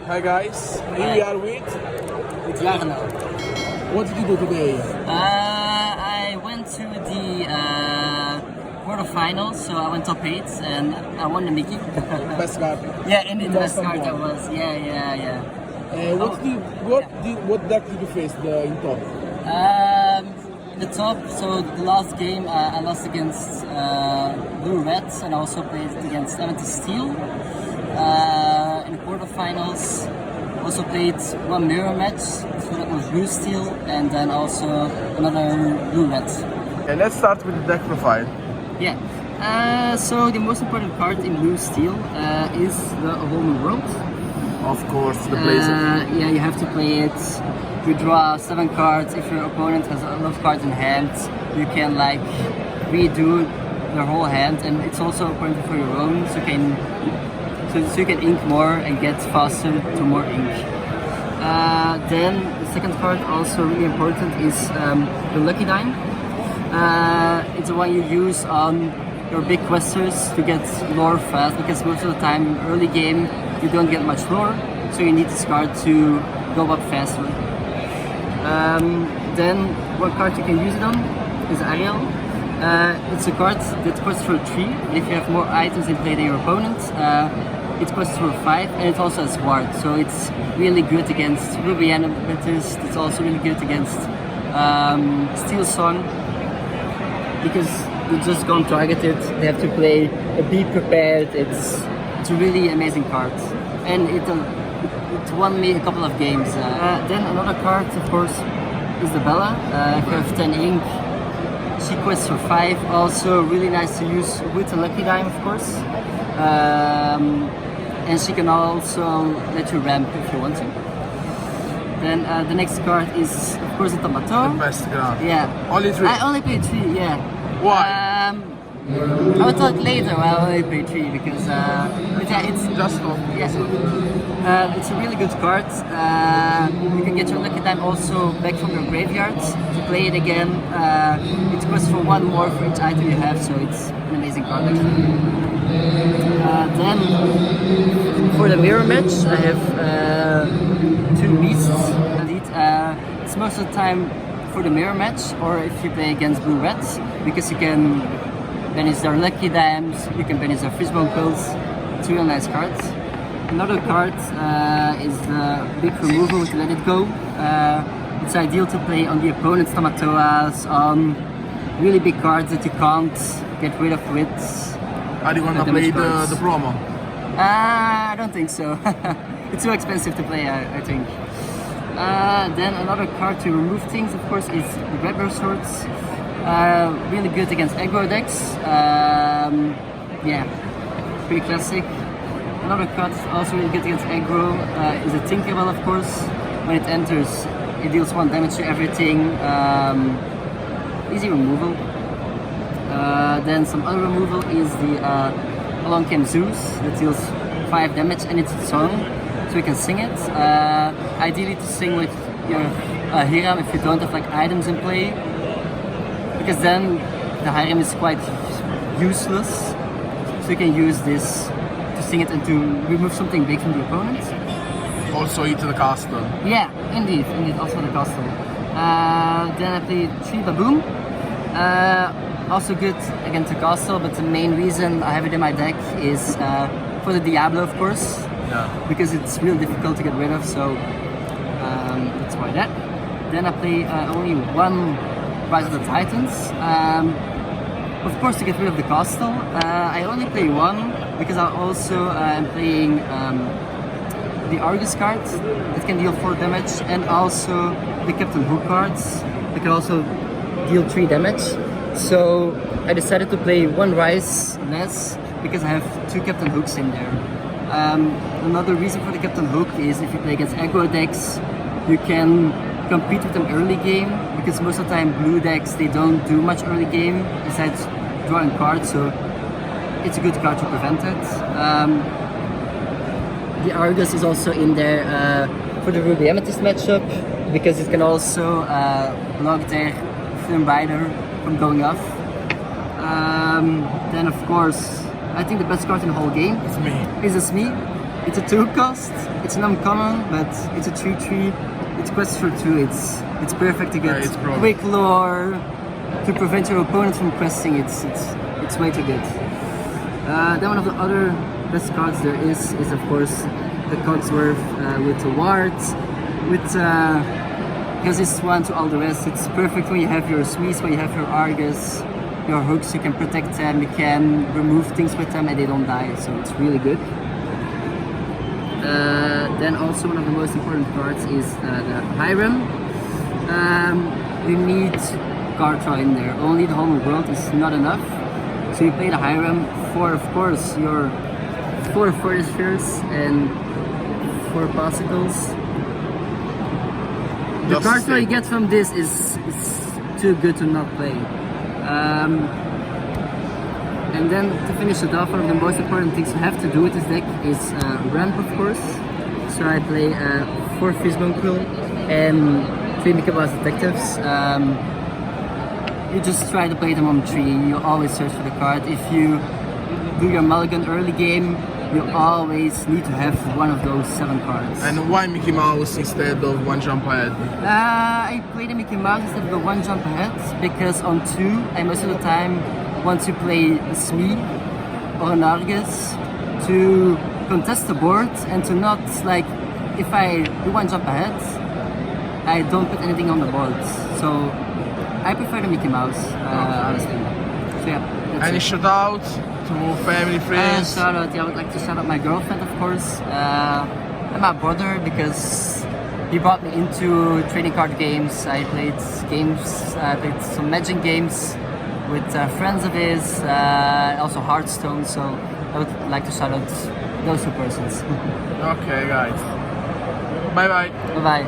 Hi guys, here we are with Yarno. What did you do today? I went to the quarterfinals, so I went top 8 and I won the Mickey. Best card. Yeah, indeed, the best Best card one. that was. Yeah. What deck did you face in top? In the top, so the last game I lost against Blue Reds and I also played against Empty Steel. In the quarterfinals, also played one mirror match, so that was Blue Steel, and then also another Blue Red. And let's start with the deck profile. Yeah. So the most important card in Blue Steel is the Whole New World. Of course, the blazer. Yeah, you have to play it. You draw 7 cards. If your opponent has a lot of cards in hand, you can like redo their whole hand, and it's also important for your own, so you can ink more and get faster to more ink. Then the second card, also really important, is the Lucky Dime. It's the one you use on your big questers to get lore fast, because most of the time early game you don't get much lore, so you need this card to go up faster. Then one card you can use it on is Ariel. It's a card that costs for 3. If you have more items in play than your opponent, it costs for 5, and it also has Ward, so it's really good against Ruby Amethyst. It's also really good against Steel Song, because you just don't target it. They have to play Be Prepared. It's a really amazing card, and it won me a couple of games. Then another card, of course, is the Bella. If you have 10 ink, she quests for 5. Also really nice to use with the Lucky Dime, of course. And she can also let you ramp if you want to. Then the next card is, of course, the Tomato. The best card. Yeah. Only 3. I only played 3, yeah. Why? I will talk later. I only played 3 because it's Just off. yeah. It's a really good card. You can get your Lucky Dime also back from your graveyard to play it again. It costs for 1 more for each item you have, so it's an amazing card actually. Then for the mirror match, I have 2 beasts. Indeed, it's most of the time for the mirror match, or if you play against Blue Reds, because you can banish their Lucky Dimes, you can banish their Fishbone Pills. 2 real nice cards. Another card is the big removal with Let It Go. It's ideal to play on the opponent's Tamatoas, on really big cards that you can't get rid of with. How do you want to play the promo? I don't think so. It's too expensive to play, I think. Then another card to remove things, of course, is the Grabber Swords. Really good against aggro decks. Yeah, pretty classic. Another card also really good against aggro is a Tinkerbell, of course. When it enters, it deals 1 damage to everything. Easy removal. Then some other removal is the Along Came Zeus that deals 5 damage, and it's a song, so you can sing it. Ideally to sing with your Hiram if you don't have like items in play, because then the Hiram is quite useless, so you can use this to sing it and to remove something big from the opponent. Also eat the castle. Yeah, indeed, also the castle. Then I played 3 Baboon. Also good against the castle, but the main reason I have it in my deck is for the Diablo, of course. Yeah. Because it's real difficult to get rid of, so that's why that. Then I play only 1 Rise of the Titans. Of course, to get rid of the castle. I only play 1 because I also am playing the Argus card that can deal 4 damage, and also the Captain Hook cards that can also deal 3 damage. So I decided to play 1 Rise less because I have 2 Captain Hooks in there. Another reason for the Captain Hook is if you play against aggro decks, you can compete with them early game, because most of the time blue decks, they don't do much early game besides drawing cards, so it's a good card to prevent it. The Argus is also in there for the Ruby Amethyst matchup, because it can also block their Flame Rider from going off. Then of course, I think the best card in the whole game It's me. is a Smee. It's a 2 cost. It's an uncommon, but it's a 3/3. It's quest for 2. It's perfect to get it's pro. quick lore to prevent your opponent from questing. It's way too good. Then one of the other best cards there is of course the Cogsworth with the ward, with because it's one to all the rest. It's perfect when you have your Swedes, when you have your Argus, your hooks. You can protect them, you can remove things with them, and they don't die. So it's really good. Then also one of the most important cards is the Hiram. You need card draw in there. Only the whole world is not enough. So you play the Hiram for, of course, your 4 Forest Spheres and 4 Popsicles. The card draw you get from this is too good to not play. And then to finish it off, one of the most important things you have to do with this deck is ramp, of course. So I play 4 Fishbone Quill and 3 Mickey Mouse Detectives. You just try to play them on 3. You always search for the card. If you do your mulligan early game, you always need to have one of those 7 cards. And why Mickey Mouse instead of one jump ahead? I play the Mickey Mouse instead of the one jump ahead because on 2, I most of the time want to play a Smee or an Argus to contest the board and to not, like, if I do one jump ahead, I don't put anything on the board. So I prefer the Mickey Mouse, honestly. So yeah. Any shout out to family, friends? Shout out, yeah, I would like to shout out my girlfriend, of course, and my brother, because he brought me into trading card games. I played some Magic games with friends of his, also Hearthstone, so I would like to shout out those 2 persons. Okay, guys. Bye bye. Bye bye.